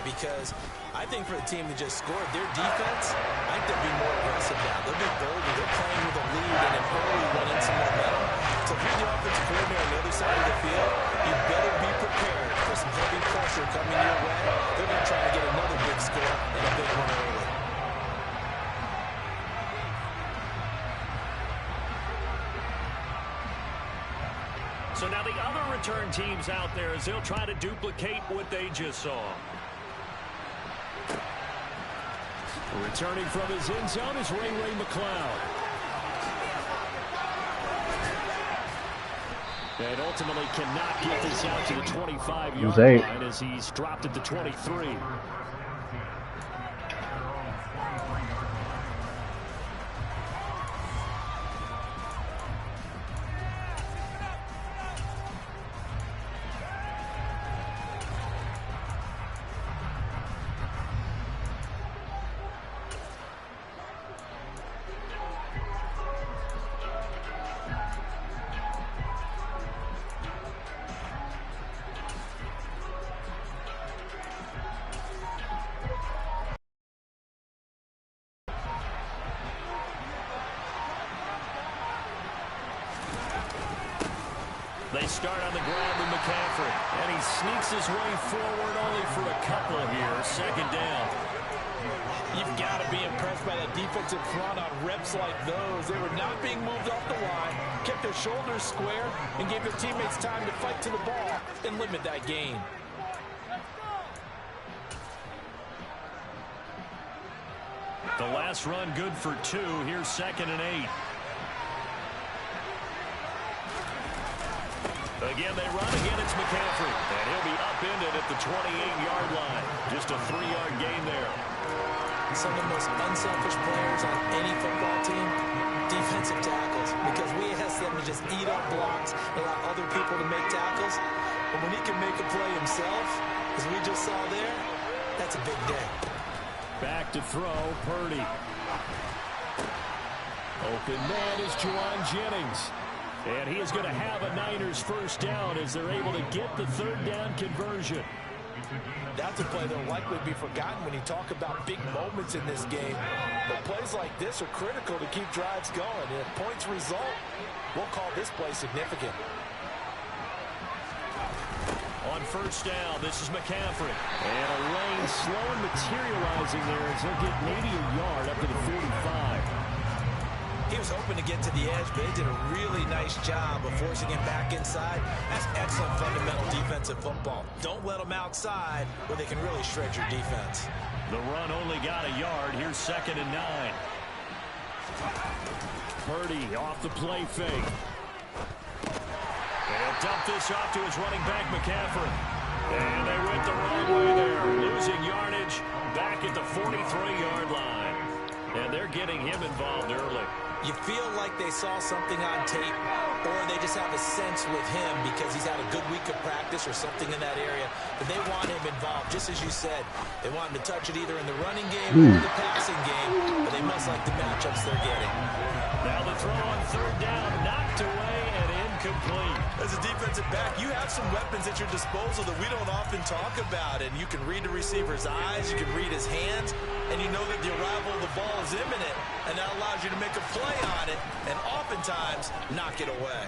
because I think for the team that just scored, their defense, I think they'll be more aggressive now. They'll be bolder. They're playing with a lead and an early one in some momentum. So if you're the offensive coordinator on the other side of the field, you better be prepared for some heavy pressure coming your way. They're going to try to get another big score and a big one early. So now the other return teams out there as they'll try to duplicate what they just saw. Returning from his end zone is Ray McCloud. And ultimately cannot get this out to the 25-yard line as he's dropped at the 23. They start on the ground with McCaffrey, and he sneaks his way forward only for a couple here. Second down. You've got to be impressed by that defensive front on reps like those. They were not being moved off the line, kept their shoulders square, and gave their teammates time to fight to the ball and limit that gain. The last run good for 2. Here's 2nd and 8. Again, they run. Again, it's McCaffrey. And he'll be upended at the 28-yard line. Just a 3-yard gain there. Some of the most unselfish players on any football team, defensive tackles. Because we ask them to just eat up blocks, allow other people to make tackles. But when he can make a play himself, as we just saw there, that's a big day. Back to throw, Purdy. Open man is Juwan Jennings. And he is going to have a Niners first down as they're able to get the 3rd down conversion. That's a play that will likely be forgotten when you talk about big moments in this game. But plays like this are critical to keep drives going. And if points result, we'll call this play significant. On first down, this is McCaffrey. And a lane slow and materializing there as they'll get maybe a yard up to the 45. He was hoping to get to the edge, but they did a really nice job of forcing him back inside. That's excellent fundamental defensive football. Don't let them outside where they can really shred your defense. The run only got a yard. Here's 2nd and 9. Purdy off the play fake. And he'll dump this off to his running back, McCaffrey. And they went the wrong way there. Losing yardage back at the 43-yard line. And they're getting him involved early. You feel like they saw something on tape, or they just have a sense with him because he's had a good week of practice or something in that area. But they want him involved, just as you said. They want him to touch it either in the running game or the passing game, but they must like the matchups they're getting. Now the throw on 3rd down, knocked away and incomplete. As a defensive back, you have some weapons at your disposal that we don't often talk about, and you can read the receiver's eyes, you can read his hands, and you know that the arrival of the ball is imminent, and that allows you to make a play on it, and oftentimes knock it away.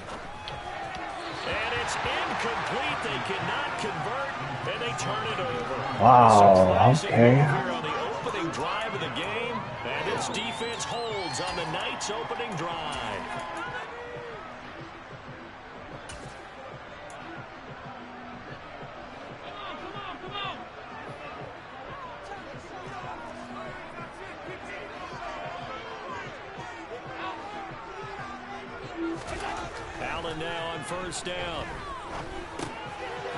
And it's incomplete. They cannot convert, and they turn it over. Wow, okay. Here on the opening drive of the game, and this defense holds on the Knights' opening drive. Allen now on first down.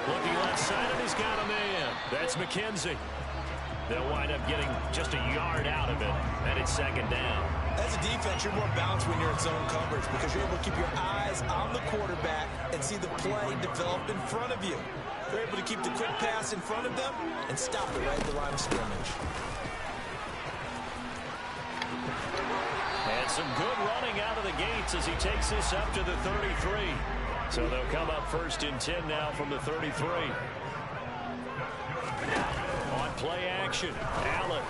Looking left side, and he's got a man. That's McKenzie. They'll wind up getting just a yard out of it, and it's 2nd down. As a defense, you're more balanced when you're in zone coverage because you're able to keep your eyes on the quarterback and see the play develop in front of you. They're able to keep the quick pass in front of them and stop it right at the line of scrimmage. And some good running out of the gates as he takes this up to the 33. So they'll come up 1st and 10 now from the 33. On Play action. Allen.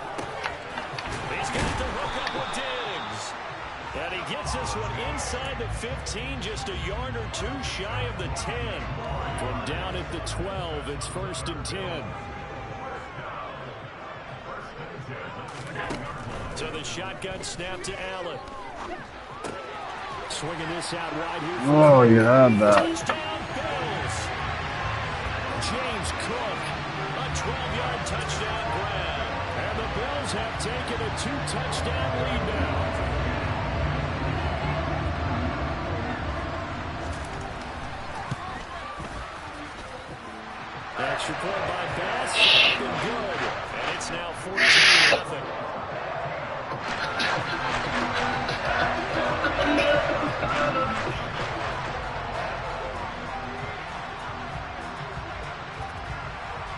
He's got the hook up with Diggs. And he gets this one inside the 15, just a yard or two shy of the 10. From down at the 12, it's 1st and 10. To the shotgun snap to Allen. Swinging this out wide here. Oh, you had that. Touchdown, Bills. James Cook, a 12-yard touchdown grab. And the Bills have taken a 2-touchdown lead now. Extra point by Bass. And good. And it's now 14-0.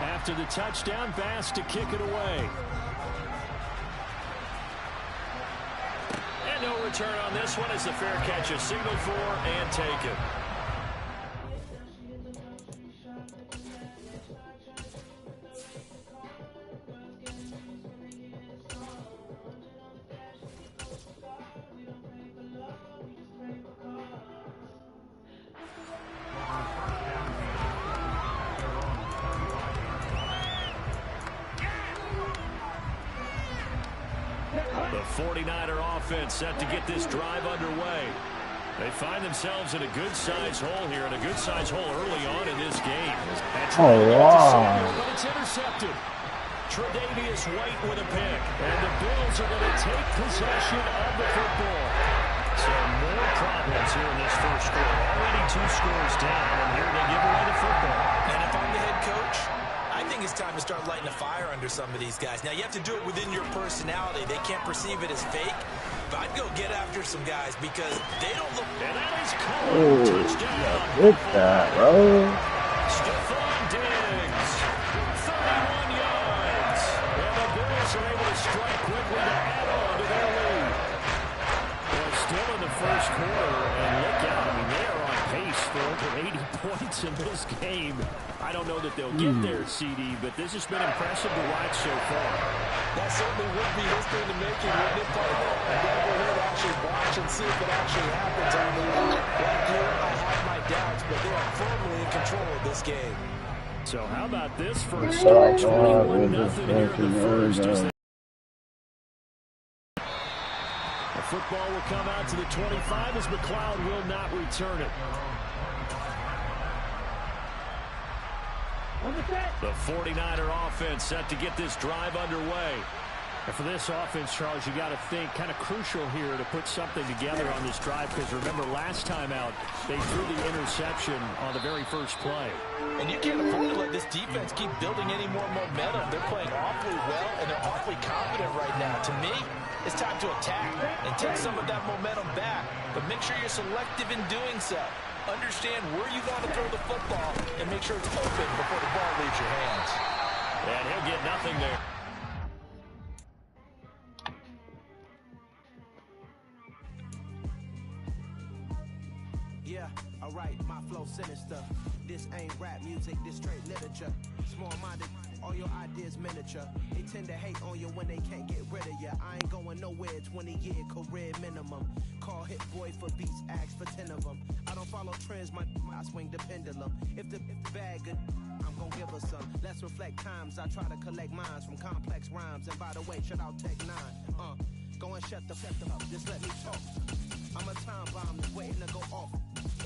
After the touchdown, Bass to kick it away. And no return on this one as the fair catch is signaled for and taken. The 49er offense set to get this drive underway. They find themselves in a good-sized hole here, and a good-sized hole early on in this game. Oh, wow. But it's intercepted. Tre'Davious White with a pick. And the Bills are going to take possession of the football. So more problems here in this first quarter. Already 2 scores down, and here they give away the football. And if I'm the head coach, I think it's time to start lighting a fire under some of these guys. Now, you have to do it within your personality. They can't perceive it as fake. But I'd go get after some guys because they don't look... And that is called. Oh, Touchdown. hit that, bro. Stephon Diggs, 31 yards. And the Bills are able to strike quickly to add on to their lead. Well, still in the first quarter, and look out. I mean, they are on pace for over 80 points in this game. I don't know that they'll get there, CD, but this has been impressive to watch so far. That certainly would be history in the making, wouldn't it, partner? And then we're here to actually watch and see if it actually happens. I mean, like you, I have my doubts, but they are firmly in control of this game. So how about this first Oh, start? God, 21-0 this here in the first. fucking The football will come out to the 25 as McLeod will not return it. The 49er offense set to get this drive underway. And for this offense, Charles, you got to think kind of crucial here to put something together on this drive, because remember last time out they threw the interception on the very first play. And you can't afford to let this defense keep building any more momentum. They're playing awfully well, and they're awfully confident right now. To me, it's time to attack and take some of that momentum back. But make sure you're selective in doing so. Understand where you want to throw the football and make sure it's open before the ball leaves your hands. And he'll get nothing there. Yeah, alright, my flow sinister. This ain't rap music, this straight literature. Small-minded, all your ideas miniature. They tend to hate on you when they can't get rid of you. I ain't going nowhere, 20-year career minimum. Call Hit Boy for beats, ask for 10 of them. I don't follow trends, I swing the pendulum. If the bag good, I'm gonna give her some. Let's reflect times, I try to collect minds from complex rhymes. And by the way, shut out Tech 9. Go and shut the up, just let me talk. I'm a time bomb that's waiting to go off.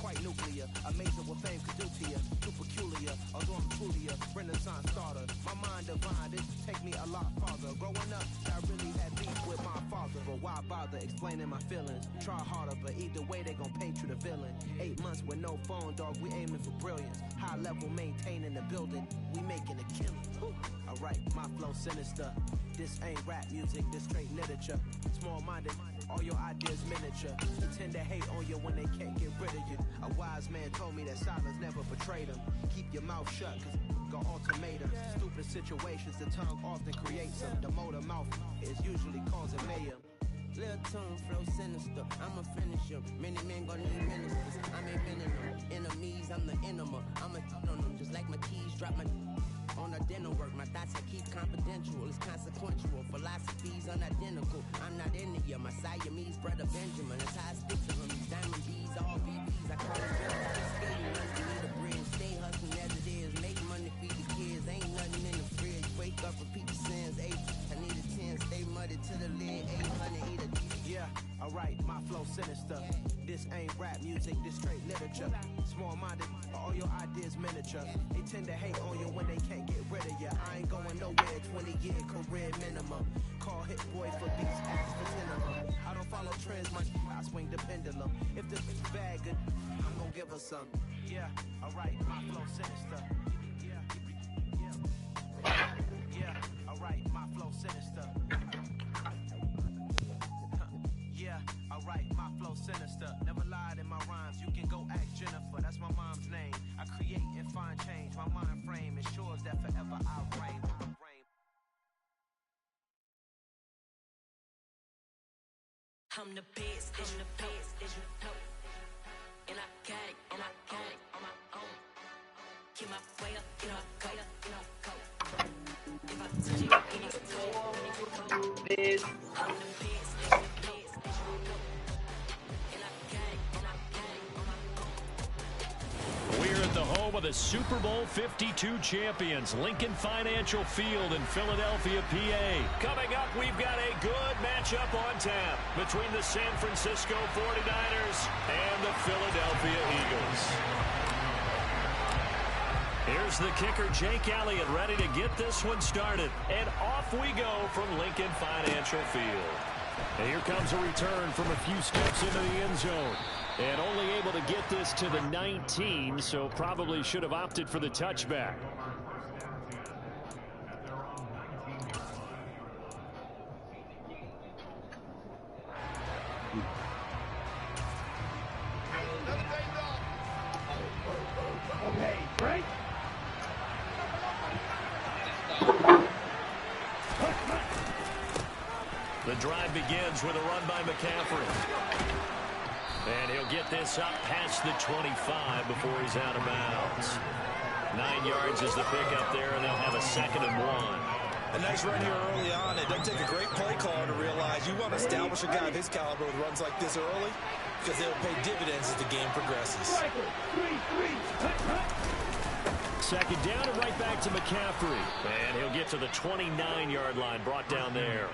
Quite nuclear, amazing what fame could do to you. Too peculiar, although I'm truly a Renaissance starter. My mind divine, it take me a lot farther. Growing up, I really had beef with my father. But why bother explaining my feelings? Try harder, but either way they gon' paint you the villain. 8 months with no phone, dog, we aiming for brilliance. High level maintaining the building, we making a killing. Alright, my flow sinister. This ain't rap music, this straight literature. Small-minded, all your ideas miniature. They tend to hate on you when they can't get rid of you. A wise man told me that silence never betrayed him. Keep your mouth shut, cause got ultimatums. Stupid situations, the tongue often creates them. The motor mouth is usually causing mayhem. Lil' tune, flow sinister, I'm a finisher. Many men gon' need ministers, I'm inventing them. Enemies, I'm the enema. I'm a on them, just like my keys, drop my on a dinner work. My thoughts I keep confidential. sensual, it's consequential. Philosophies unidentical. I'm not into you. My Siamese brother Benjamin. That's how I stick to him. These diamond D's, all BBs. I call them girls. Skating underneath the bridge. Stay hustling as it is. Make money, feed the kids. Ain't nothing in the fridge. Wake up, repeat the sins. 8, I need a 10. Stay muddy to the lid. 800, eat a Yeah, alright, my flow sinister. This ain't rap music, this straight literature. Small-minded, all your ideas miniature. They tend to hate on you when they can't get rid of you. I ain't going nowhere, 20-year career minimum. Call hit boy for beats, ask for 10 of them. I don't follow trends much, I swing the pendulum. If this is bad good, I'm gonna give her some. Yeah, alright, my flow sinister. Yeah, alright, my flow sinister. Yeah, alright, my flow sinister. Never lied in my rhymes. You can go ask Jennifer, that's my mom's name. I create and find change. My mind frame ensures that forever I'll reign. I'm the best, as you know. And I got it, on my own. Keep my way up, you know I go. If I touch it, it is cold. I'm the best, as you know. And I got it, on my own. We're at the home of the Super Bowl 52 champions, Lincoln Financial Field in Philadelphia, PA. Coming up, we've got a good matchup on tap between the San Francisco 49ers and the Philadelphia Eagles. Here's the kicker, Jake Elliott, ready to get this one started. And off we go from Lincoln Financial Field. And here comes a return from a few steps into the end zone. And only able to get this to the 19, so probably should have opted for the touchback. Okay, break. The drive begins with a run by McCaffrey. And he'll get this up past the 25 before he's out of bounds. 9 yards is the pickup there, and they'll have a 2nd and 1. A nice run here early on. It doesn't take a great play caller to realize you want to establish a guy of his caliber with runs like this early because they'll pay dividends as the game progresses. 2nd down and right back to McCaffrey. And he'll get to the 29-yard line, brought down there.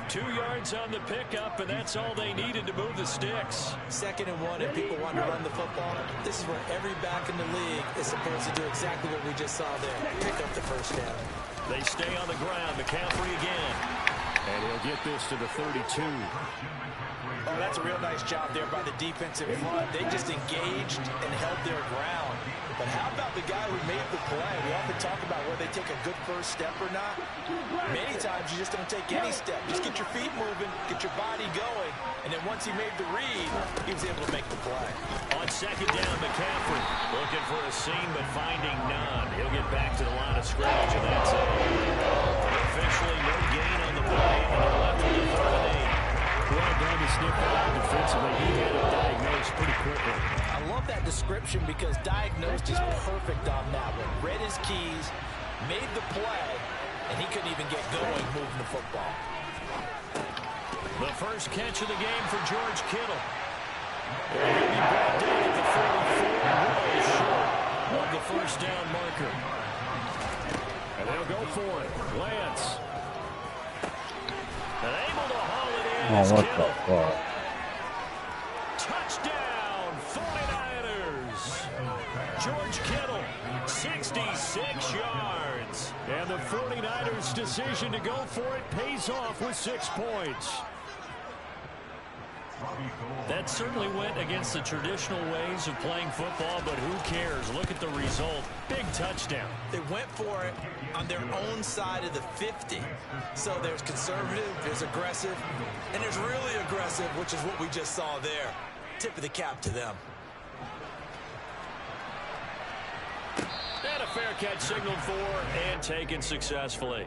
2 yards on the pickup, and that's all they needed to move the sticks. 2nd and 1, and people want to run the football. This is where every back in the league is supposed to do exactly what we just saw there. Pick up the first down. They stay on the ground. McCaffrey again. And he'll get this to the 32. Oh, that's a real nice job there by the defensive front. They just engaged and held their ground. But how about the guy who made the play? We often talk about whether they take a good first step or not. Many times you just don't take any step. Just get your feet moving, get your body going, and then once he made the read, he was able to make the play. On 2nd down, McCaffrey looking for a seam but finding none. He'll get back to the line of scrimmage, and that's it. Officially no gain on the play, and they're left with a 3rd and 8. Well done to sniff that out defensively. He had it diagnosed pretty quickly. I love that description because diagnosed is perfect on that one. Read his keys, made the play, and he couldn't even get going moving the football. The first catch of the game for George Kittle. And he'll be brought down at the 44, way short of the first down marker. And they'll go for it. Lance. And able to haul it in. Oh, what the fuck? Touchdown, 49ers. George Kittle, 66 yards. And the 49ers' decision to go for it pays off with 6 points. That certainly went against the traditional ways of playing football, but who cares? Look at the result. Big touchdown. They went for it on their own side of the 50. So there's conservative, there's aggressive, and there's really aggressive, which is what we just saw there. Tip of the cap to them. And a fair catch signaled for and taken successfully.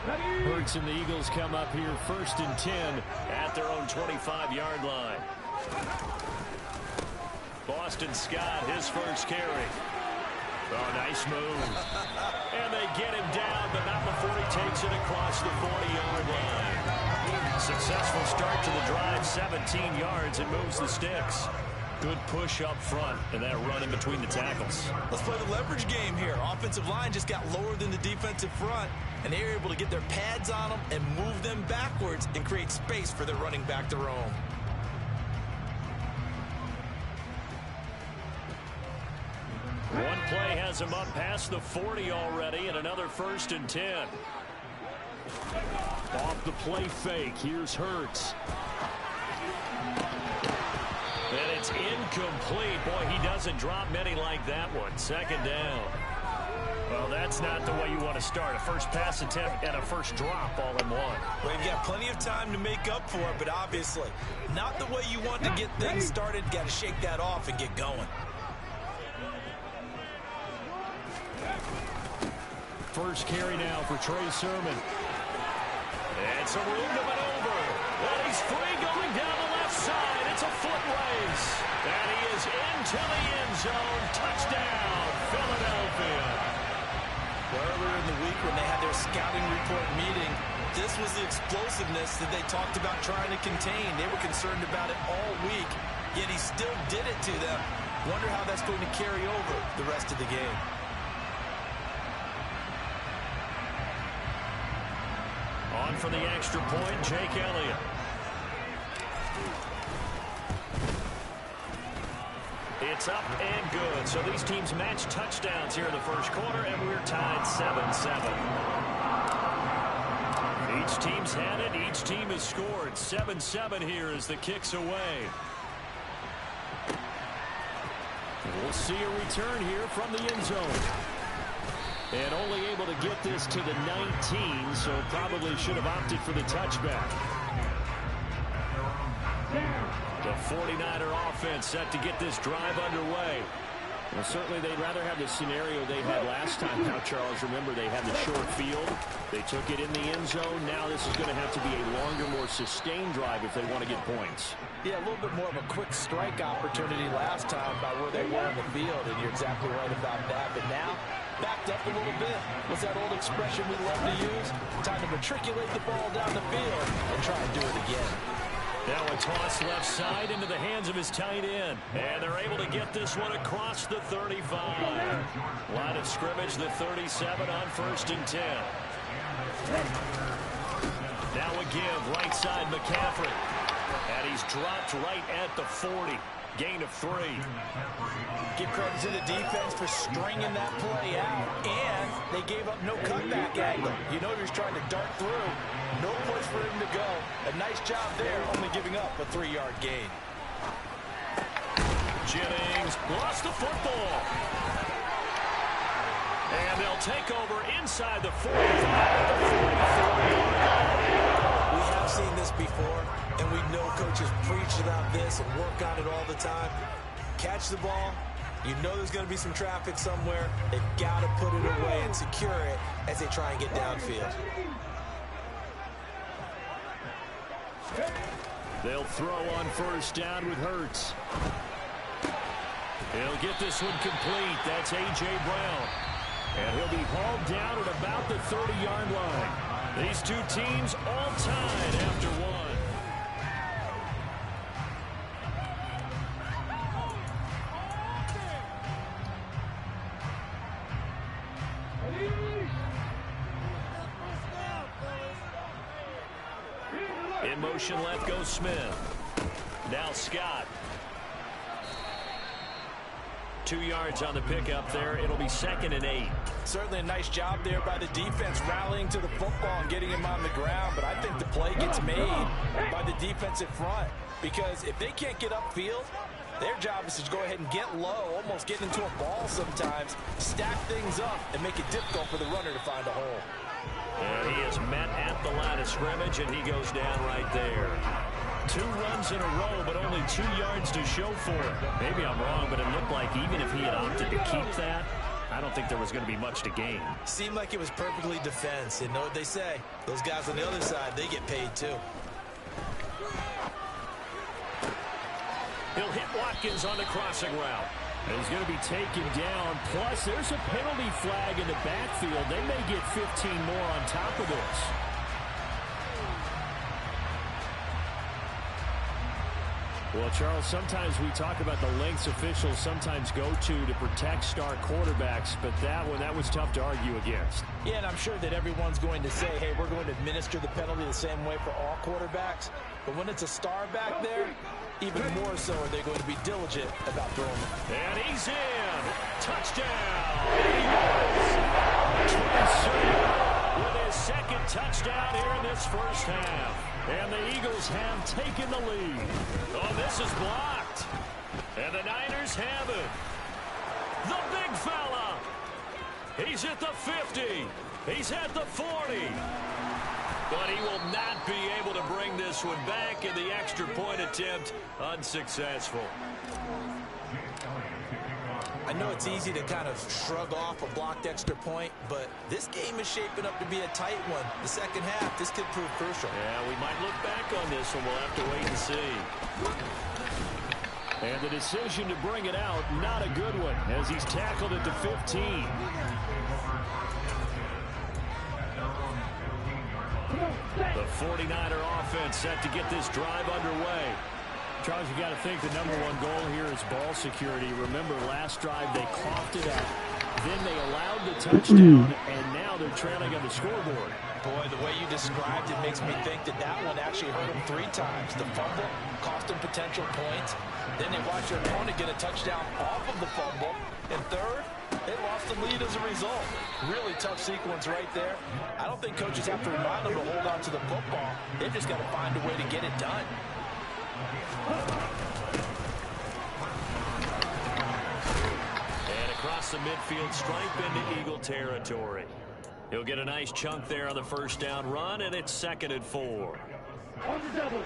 Hurts and the Eagles come up here 1st and 10 at their own 25-yard line. Boston Scott, his first carry. Oh, nice move. And they get him down, but not before he takes it across the 40-yard line. Successful start to the drive, 17 yards, and moves the sticks. Good push up front, and that run in between the tackles. Let's play the leverage game here. Offensive line just got lower than the defensive front, and they were able to get their pads on them and move them backwards and create space for their running back to roam. One play has him up past the 40 already, and another 1st and 10. Off the play fake, here's Hurts. And it's incomplete. Boy, he doesn't drop many like that one. 2nd down. Well, that's not the way you want to start. A first pass attempt and a first drop all in one. Well, you've got plenty of time to make up for it, but obviously not the way you want to get things started. Got to shake that off and get going. First carry now for Trey Sermon. And some room to maneuver. And he's free going down the left side. It's a foot race. And he is into the end zone. Touchdown, Philadelphia. Well, earlier in the week when they had their scouting report meeting, this was the explosiveness that they talked about trying to contain. They were concerned about it all week, yet he still did it to them. Wonder how that's going to carry over the rest of the game. On for the extra point, Jake Elliott. It's up and good. So these teams match touchdowns here in the first quarter, and we're tied 7-7. Each team's had it. Each team has scored. 7-7 here as the kick's away. We'll see a return here from the end zone. And only able to get this to the 19, so probably should have opted for the touchback. The 49er offense set to get this drive underway. Well, certainly they'd rather have the scenario they had last time. Now, Charles, remember they had the short field. They took it in the end zone. Now this is going to have to be a longer, more sustained drive if they want to get points. Yeah, a little bit more of a quick strike opportunity last time by where they were on the field, and you're exactly right about that. But now, backed up a little bit. What's that old expression we love to use? Time to matriculate the ball down the field and try and do it again. Now a toss left side into the hands of his tight end. And they're able to get this one across the 35. Line of scrimmage, the 37 on 1st and 10. Now a give, right side McCaffrey. And he's dropped right at the 40. Gain of 3. Give credit to the defense for stringing that play out, and they gave up no cutback angle. You know he was trying to dart through. No place for him to go. A nice job there, only giving up a 3-yard gain. Jennings lost the football. And they'll take over inside the 45 at the 44. We have seen this before, and we know coaches preach about this and work on it all the time. Catch the ball. You know there's going to be some traffic somewhere. They've got to put it away and secure it as they try and get downfield. They'll throw on 1st down with Hurts. He'll get this one complete. That's A.J. Brown. And he'll be hauled down at about the 30-yard line. These two teams all tied after one. In motion left goes Smith. Now Scott. 2 yards on the pickup there. It'll be 2nd and 8. Certainly a nice job there by the defense rallying to the football and getting him on the ground. But I think the play gets made by the defensive front. Because if they can't get upfield, their job is to go ahead and get low, almost get into a ball sometimes, stack things up, and make it difficult for the runner to find a hole. And he is met at the line of scrimmage, and he goes down right there. 2 runs in a row, but only 2 yards to show for it. Maybe I'm wrong, but it looked like even if he had opted to keep that, I don't think there was going to be much to gain. Seemed like it was perfectly defense. And know what they say? Those guys on the other side, they get paid too. He'll hit Watkins on the crossing route. And he's going to be taken down. Plus, there's a penalty flag in the backfield. They may get 15 more on top of this. Well, Charles, sometimes we talk about the lengths officials sometimes go to protect star quarterbacks, but that was tough to argue against. Yeah, and I'm sure that everyone's going to say, hey, we're going to administer the penalty the same way for all quarterbacks. But when it's a star back there, even more so are they going to be diligent about throwing it. And he's in. Touchdown. Eagles. With his second touchdown here in this first half. And the Eagles have taken the lead. Oh, this is blocked. And the Niners have it. The big fella. He's at the 50. He's at the 40. But he will not be able to bring this one back, in the extra point attempt unsuccessful. I know it's easy to kind of shrug off a blocked extra point, but this game is shaping up to be a tight one. The second half, this could prove crucial. Yeah, we might look back on this one. We'll have to wait and see. And the decision to bring it out, not a good one, as he's tackled at the 15. The 49er offense set to get this drive underway. Charles, you got to think the #1 goal here is ball security. Remember, last drive they coughed it up. Then they allowed the touchdown, and now they're trailing on the scoreboard. Boy, the way you described it makes me think that one actually hurt them 3 times. The fumble cost them potential points. Then they watched their opponent get a touchdown off of the fumble. And third, they lost the lead as a result. Really tough sequence right there. I don't think coaches have to remind them to hold on to the football. They've just got to find a way to get it done. And across the midfield, stripe into Eagle territory. He'll get a nice chunk there on the first down run, and it's 2nd and 4. On the double.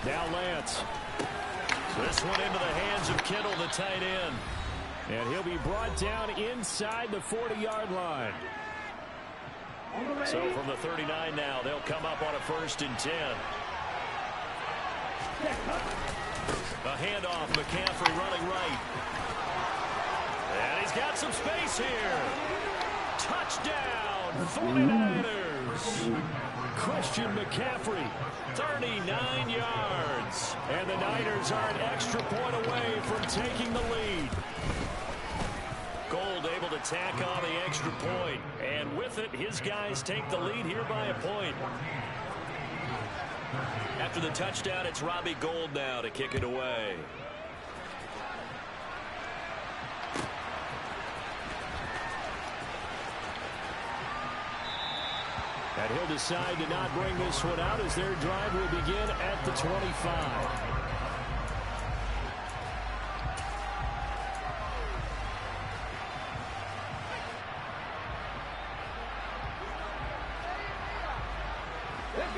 Now Lance. This one into the hands of Kittle, the tight end. And he'll be brought down inside the 40-yard line. So from the 39 now, they'll come up on a 1st and 10. A handoff, McCaffrey running right. And he's got some space here. Touchdown, 49ers. Christian McCaffrey, 39 yards. And the Niners are an extra point away from taking the lead. Gold able to tack on the extra point. And with it, his guys take the lead here by a point. After the touchdown, it's Robbie Gould now to kick it away. And he'll decide to not bring this one out as their drive will begin at the 25.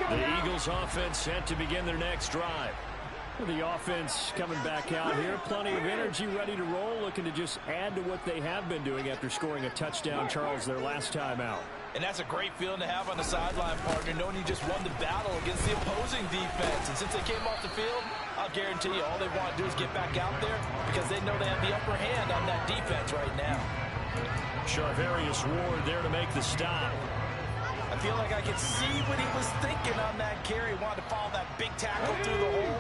The Eagles offense set to begin their next drive. The offense coming back out here. Plenty of energy, ready to roll, looking to just add to what they have been doing after scoring a touchdown, Charles, their last time out. And that's a great feeling to have on the sideline, partner, knowing you just won the battle against the opposing defense. And since they came off the field, I'll guarantee you all they want to do is get back out there because they know they have the upper hand on that defense right now. Charvarius Ward there to make the stop. I feel like I could see what he was thinking on that carry. Wanted to follow that big tackle through the hole.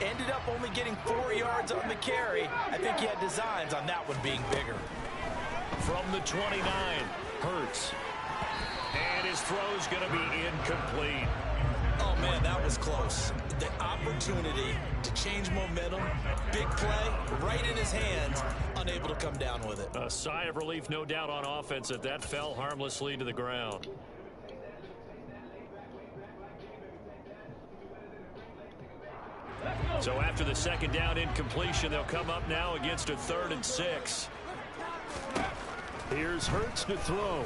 Ended up only getting 4 yards on the carry. I think he had designs on that one being bigger. From the 29, Hurts. And his throw's going to be incomplete. Oh, man, that was close. The opportunity to change momentum, big play, right in his hands, unable to come down with it. A sigh of relief, no doubt, on offense that fell harmlessly to the ground. So after the second down incompletion, they'll come up now against a 3rd and 6. Here's Hurts to throw.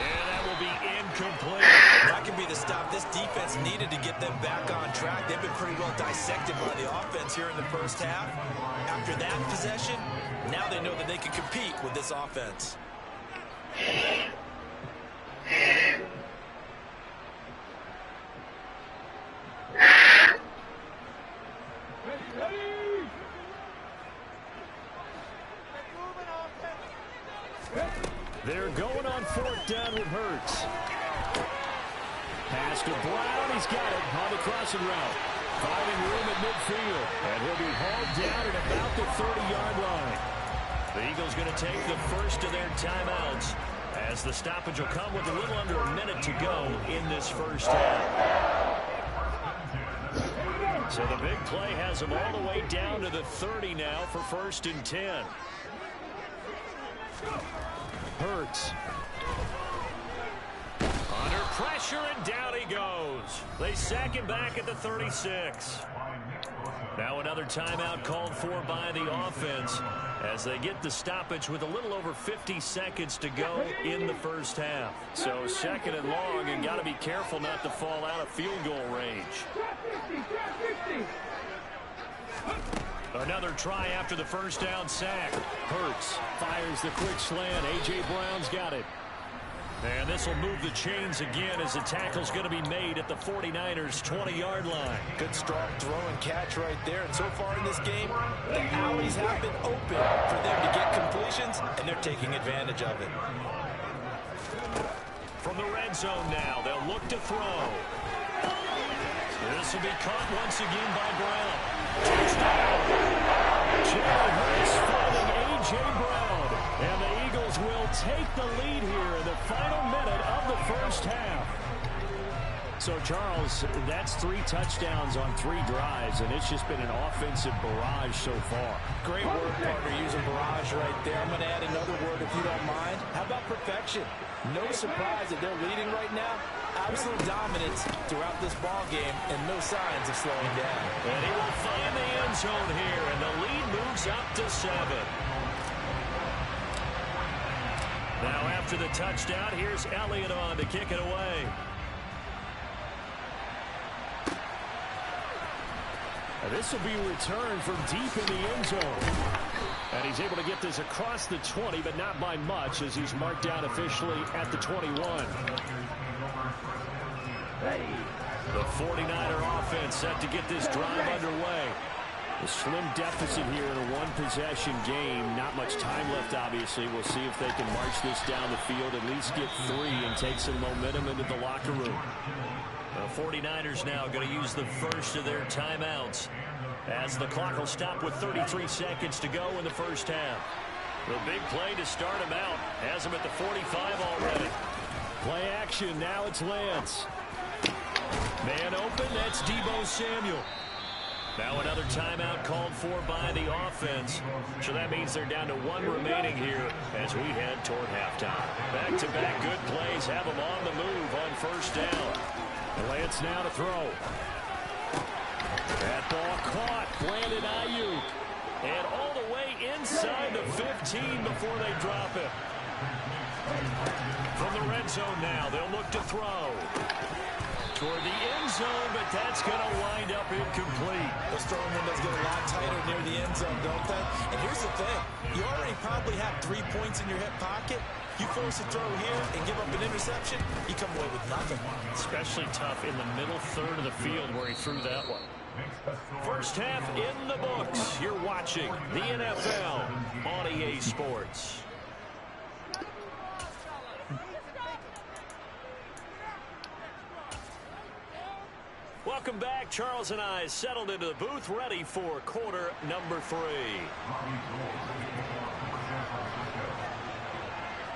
And that will be incomplete. That can be the stop this defense needed to get them back on track. They've been pretty well dissected by the offense here in the first half. After that possession, now they know that they can compete with this offense. They're going on fourth down with Hurts. Pass to Brown. He's got it on the crossing route. Finding room at midfield. And he'll be hauled down at about the 30-yard line. The Eagles going to take the first of their timeouts as the stoppage will come with a little under a minute to go in this first half. So the big play has them all the way down to the 30 now for 1st and 10. Hurts. Under pressure, and down he goes. They sack him back at the 36. Now another timeout called for by the offense as they get the stoppage with a little over 50 seconds to go in the first half. So 2nd and long, and got to be careful not to fall out of field goal range. Another try after the first down sack. Hurts fires the quick slant. A.J. Brown's got it. And this will move the chains again as the tackle's going to be made at the 49ers' 20-yard line. Good strong throw and catch right there. And so far in this game, the alleys have been open for them to get completions, and they're taking advantage of it. From the red zone now, they'll look to throw. This will be caught once again by Brown. Touchdown. Jalen Hurts finding A.J. Brown. And the Eagles will take the lead here in the final minute of the first half. So, Charles, that's 3 touchdowns on 3 drives, and it's just been an offensive barrage so far. Great work, partner, using barrage right there. I'm going to add another word if you don't mind. How about perfection? No surprise that they're leading right now. Absolute dominance throughout this ball game, and no signs of slowing down. And he will find the end zone here, and the lead moves up to 7. Now after the touchdown, here's Elliott on to kick it away. And this will be returned from deep in the end zone. And he's able to get this across the 20, but not by much as he's marked down officially at the 21. The 49er offense set to get this drive underway. A slim deficit here in a one-possession game. Not much time left, obviously. We'll see if they can march this down the field, at least get 3 and take some momentum into the locker room. The 49ers now going to use the first of their timeouts as the clock will stop with 33 seconds to go in the first half. The big play to start him out has him at the 45 already. Play action. Now it's Lance. Man open. That's Deebo Samuel. Now another timeout called for by the offense. So that means they're down to 1 remaining here as we head toward halftime. Back-to-back good plays have them on the move on first down. Lance now to throw. That ball caught. Brandon Ayuk. And all the way inside the 15 before they drop it. From the red zone now, they'll look to throw. Toward the end zone, but that's going to wind up incomplete. Those throwing windows get a lot tighter near the end zone, don't they? And here's the thing. You already probably have 3 points in your hip pocket. You force a throw here and give up an interception, you come away with nothing. Especially tough in the middle third of the field where he threw that one. First half in the books. You're watching the NFL on EA Sports. Welcome back. Charles and I settled into the booth, ready for quarter number 3.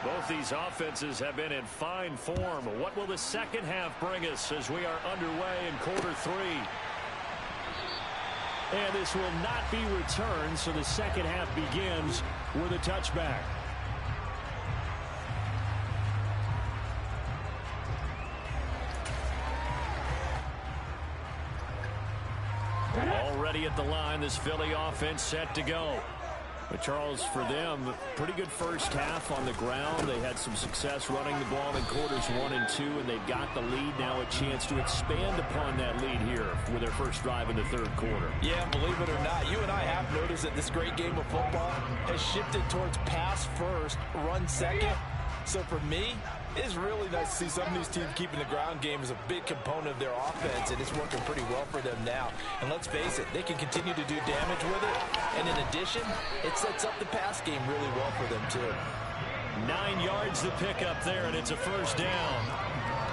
Both these offenses have been in fine form. What will the second half bring us as we are underway in quarter 3? And this will not be returned, so the second half begins with a touchback. Already at the line, this Philly offense set to go. But Charles, for them, pretty good first half on the ground. They had some success running the ball in quarters 1 and 2, and they've got the lead. Now a chance to expand upon that lead here with their first drive in the third quarter. Yeah, believe it or not, you and I have noticed that this great game of football has shifted towards pass first, run second. So for me, it's really nice to see some of these teams keeping the ground game as a big component of their offense, and it's working pretty well for them now. And let's face it, they can continue to do damage with it. And in addition, it sets up the pass game really well for them, too. 9 yards to pick up there, and it's a first down.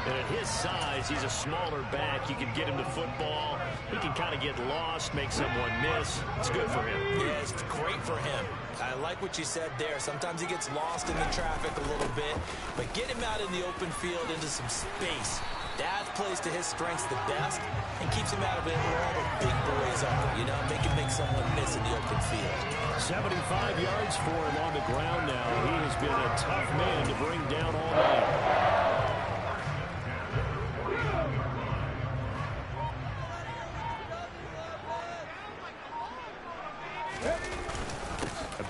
And at his size, he's a smaller back. You can get him the football. He can kind of get lost, make someone miss. It's good for him. Yeah, it's great for him. I like what you said there. Sometimes he gets lost in the traffic a little bit, but get him out in the open field into some space. That plays to his strengths the best and keeps him out of it where all the big boys are, you know, make someone miss in the open field. 75 yards for him on the ground now. He has been a tough man to bring down all night.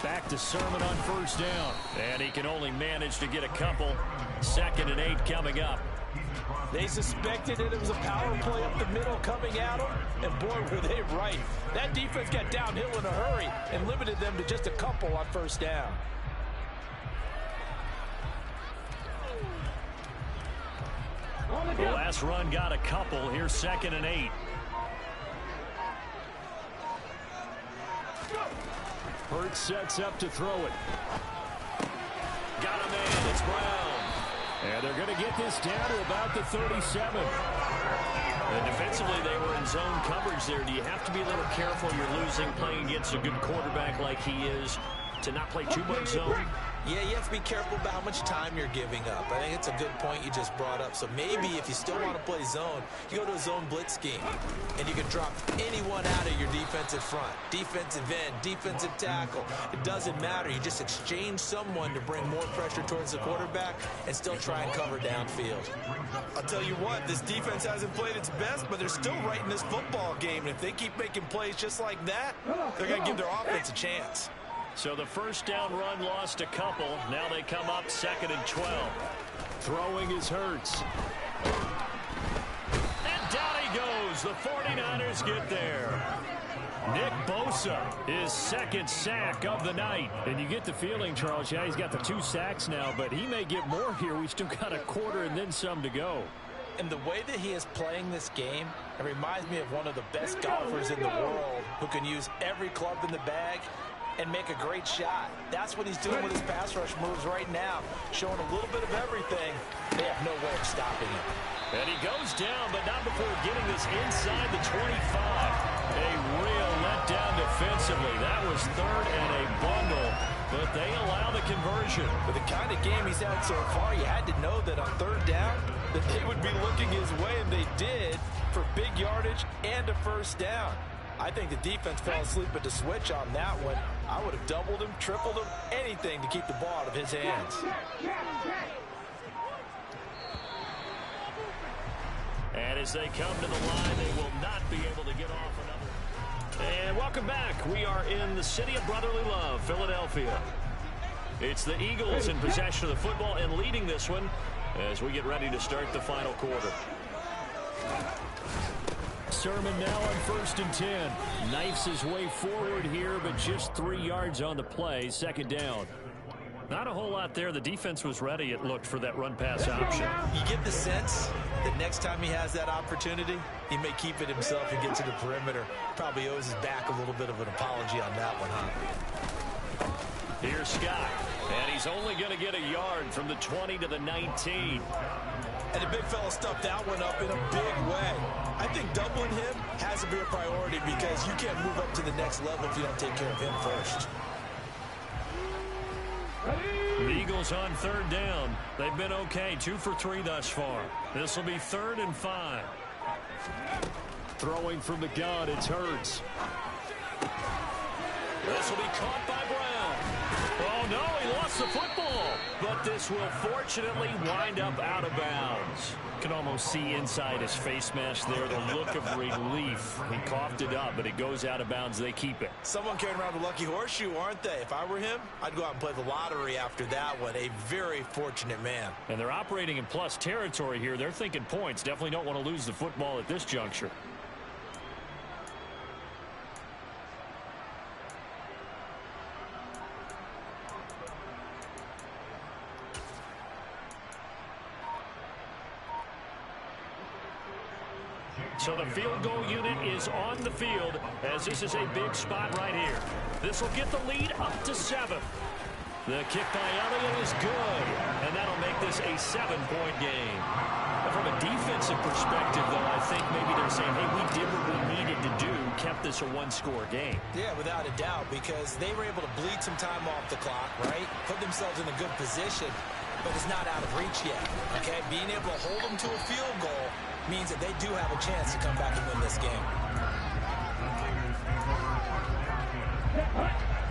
Back to Sermon on first down. And he can only manage to get a couple. 2nd and 8 coming up. They suspected that it was a power play up the middle coming at them, and boy, were they right. That defense got downhill in a hurry and limited them to just a couple on first down. The last run got a couple. Here's 2nd and 8. Hurts sets up to throw it. Got a man. It's Brown. And they're going to get this down to about the 37. And defensively, they were in zone coverage there. Do you have to be a little careful? You're losing playing against a good quarterback like he is to not play too much zone? Yeah, you have to be careful about how much time you're giving up. I think it's a good point you just brought up. So maybe if you still want to play zone, you go to a zone blitz scheme, and you can drop anyone out of your defensive front, defensive end, defensive tackle. It doesn't matter. You just exchange someone to bring more pressure towards the quarterback and still try and cover downfield. I'll tell you what, this defense hasn't played its best, but they're still right in this football game. And if they keep making plays just like that, they're going to give their offense a chance. So the first down run lost a couple. Now they come up 2nd and 12. Throwing is Hurts. And down he goes. The 49ers get there. Nick Bosa, his 2nd sack of the night. And you get the feeling, Charles, yeah, he's got the 2 sacks now, but he may get more here. We still got a quarter and then some to go. And the way that he is playing this game, it reminds me of one of the best golfers in the world who can use every club in the bag and make a great shot. That's what he's doing with his pass rush moves right now, showing a little bit of everything. They have no way of stopping him. And he goes down, but not before getting this inside the 25. A real letdown defensively. That was 3rd and a bundle, but they allow the conversion. With the kind of game he's had so far, you had to know that on 3rd down, that they would be looking his way, and they did, for big yardage and a first down. I think the defense fell asleep at the switch on that one. I would have doubled him, tripled him, anything to keep the ball out of his hands. And as they come to the line, they will not be able to get off another. And welcome back. We are in the city of brotherly love, Philadelphia. It's the Eagles in possession of the football and leading this one as we get ready to start the final quarter. Sermon now on 1st and 10. Knifes his way forward here, but just 3 yards on the play. 2nd down. Not a whole lot there. The defense was ready, it looked, for that run-pass option. You get the sense that next time he has that opportunity, he may keep it himself and get to the perimeter. Probably owes his back a little bit of an apology on that one, huh? Here's Scott, and he's only going to get a yard from the 20 to the 19. And the big fella stuffed that one up in a big way. I think doubling him has to be a priority because you can't move up to the next level if you don't take care of him first. The Eagles on 3rd down. They've been okay, 2 for 3 thus far. This will be 3rd and 5. Throwing from the gun, it's Hurts. This will be caught by Brown. Oh, no, he lost the football. But this will fortunately wind up out of bounds. Can almost see inside his face mask there the look of relief. He coughed it up, but it goes out of bounds. They keep it. Someone carrying around the lucky horseshoe, aren't they? If I were him, I'd go out and play the lottery after that one. A very fortunate man. And they're operating in plus territory here. They're thinking points. Definitely don't want to lose the football at this juncture. So the field goal unit is on the field as this is a big spot right here. This will get the lead up to 7. The kick by Elliott is good, and that'll make this a 7-point game. From a defensive perspective, though, I think maybe they're saying, hey, we did what we needed to do, kept this a one-score game. Yeah, without a doubt, because they were able to bleed some time off the clock, right? Put themselves in a good position, but it's not out of reach yet, okay? Being able to hold them to a field goal means that they do have a chance to come back and win this game.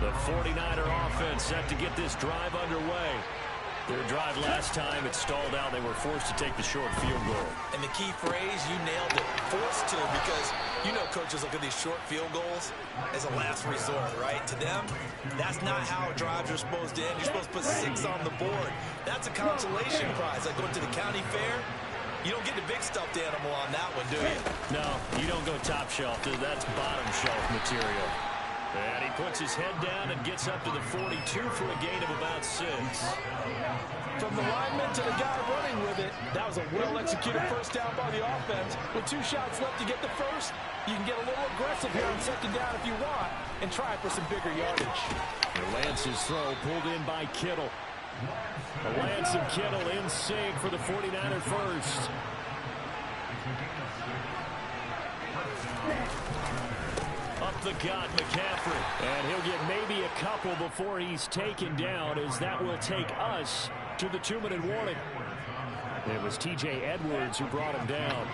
The 49er offense set to get this drive underway. Their drive last time, it stalled out. They were forced to take the short field goal. And the key phrase, you nailed it, forced to, because you know coaches look at these short field goals as a last resort, right? To them, that's not how drives are supposed to end. You're supposed to put 6 on the board. That's a consolation prize. Like going to the county fair, you don't get the big stuffed animal on that one, do you? No, you don't go top shelf. That's bottom shelf material. And he puts his head down and gets up to the 42 for a gain of about 6. From the lineman to the guy running with it, that was a well-executed first down by the offense. With 2 shots left to get the first, you can get a little aggressive here on second down if you want and try for some bigger yardage. Lance's throw pulled in by Kittle. Lance and Kittle in sync for the 49er first. Up the gut, McCaffrey. And he'll get maybe a couple before he's taken down, as that will take us to the 2-minute warning. It was T.J. Edwards who brought him down.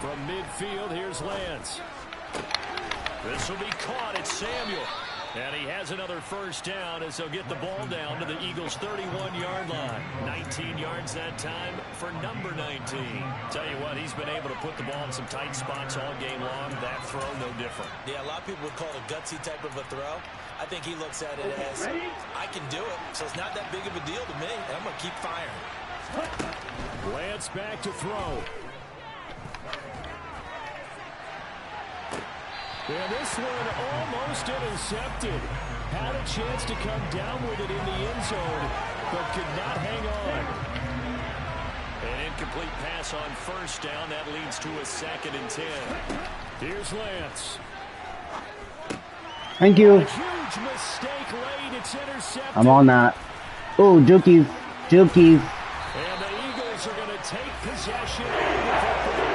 From midfield, here's Lance. This will be caught. It's Samuel. And he has another first down as they'll get the ball down to the Eagles' 31-yard line. 19 yards that time for number 19. Tell you what, he's been able to put the ball in some tight spots all game long. That throw, no different. Yeah, a lot of people would call it a gutsy type of a throw. I think he looks at it as, I can do it, so it's not that big of a deal to me, and I'm going to keep firing. Lance back to throw. And this one almost intercepted. Had a chance to come down with it in the end zone, but could not hang on. An incomplete pass on first down. That leads to a 2nd and 10. Here's Lance. Thank you. A huge mistake late. It's intercepted. I'm on that. Oh, Dookies. Dookies. And the Eagles are going to take possession of the football.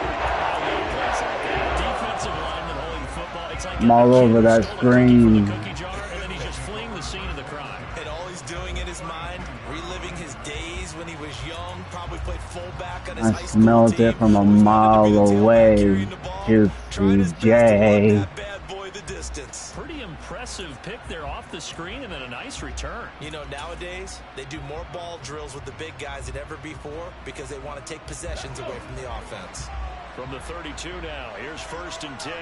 Defensive lineman holding the football. It's like I'm all over that screen. Cookie jar, and then he's just fleeing the scene of the crime. And all he's doing in his mind, reliving his days when he was young, probably played fullback on his high school smelled team. it from a mile away. J. Pretty impressive pick there off the screen and then a nice return. You know, nowadays, they do more ball drills with the big guys than ever before because they want to take possessions away from the offense. From the 32 now, here's 1st and 10.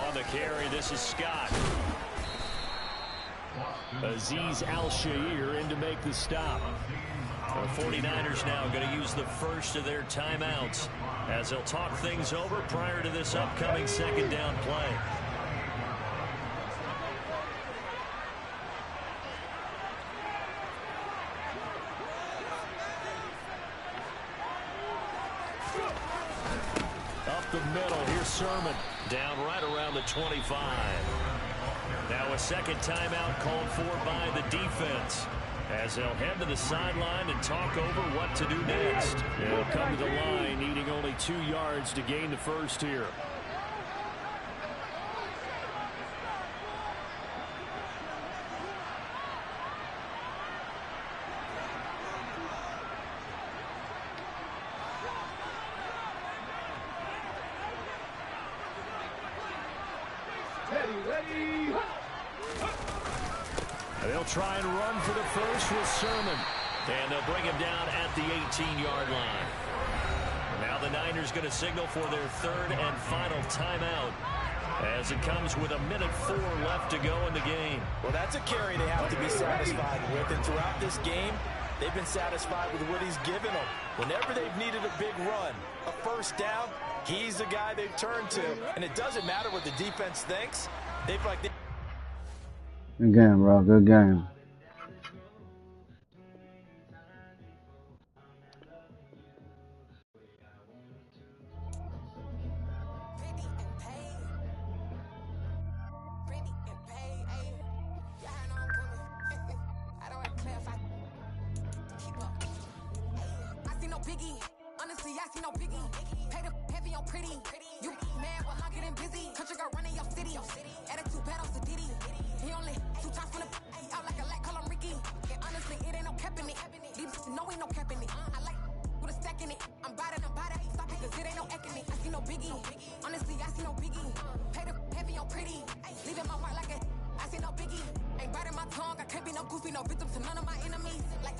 On the carry, this is Scott. Azeez Al-Shaair in to make the stop. The 49ers now going to use the first of their timeouts as they'll talk things over prior to this upcoming 2nd down play. Up the middle, here's Sermon. Down right around the 25. Now a 2nd timeout called for by the defense, as they'll head to the sideline and talk over what to do next. They'll come to the line, needing only 2 yards to gain the first here. try and run for the first with Sermon. And they'll bring him down at the 18-yard line. Now the Niners going to signal for their third and final timeout as it comes with 1:04 left to go in the game. Well, that's a carry they have to be satisfied with. And throughout this game, they've been satisfied with what he's given them. Whenever they've needed a big run, a first down, he's the guy they've turned to. And it doesn't matter what the defense thinks. They've Good game, bro. Good game. Ain't biting my tongue, I can't be no goofy, no victim to none of my enemies. Like